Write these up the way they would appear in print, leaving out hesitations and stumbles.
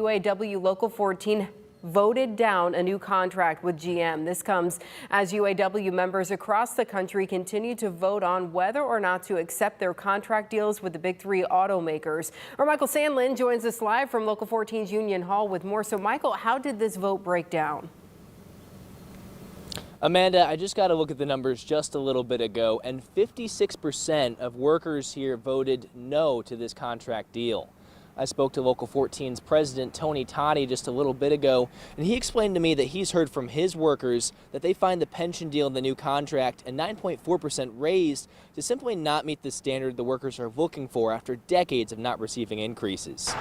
UAW Local 14 voted down a new contract with GM. This comes as UAW members across the country continue to vote on whether or not to accept their contract deals with the big three automakers. Our Michael Sandlin joins us live from Local 14's Union Hall with more. So, Michael, how did this vote break down? Amanda, I just got to look at the numbers just a little bit ago, and 56% of workers here voted no to this contract deal. I spoke to Local 14's president, Tony Totti, just a little bit ago, and he explained to me that he's heard from his workers that they find the pension deal in the new contract a 9.4% raise to simply not meet the standard the workers are looking for after decades of not receiving increases.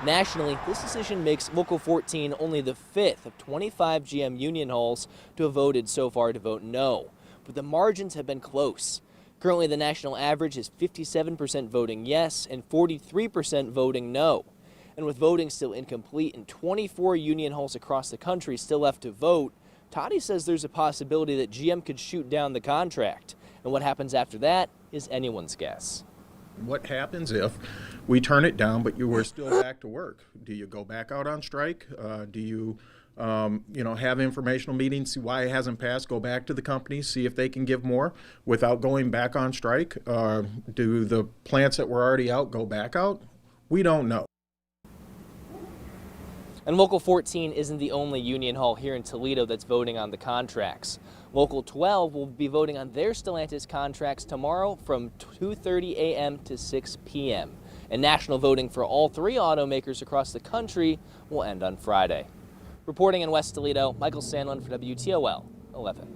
Nationally, this decision makes Local 14 only the 5th of 25 GM union halls to have voted so far to vote no, but the margins have been close. Currently, the national average is 57% voting yes and 43% voting no. And with voting still incomplete and 24 union halls across the country still left to vote, Totti says there's a possibility that GM could shoot down the contract. And what happens after that is anyone's guess. What happens if we turn it down, but you were still back to work? Do you go back out on strike? Do you have informational meetings, see why it hasn't passed, go back to the company, see if they can give more without going back on strike? Do the plants that were already out go back out? We don't know. And Local 14 isn't the only union hall here in Toledo that's voting on the contracts. Local 12 will be voting on their Stellantis contracts tomorrow from 2:30 a.m. to 6 p.m. And national voting for all three automakers across the country will end on Friday. Reporting in West Toledo, Michael Sandlin for WTOL 11.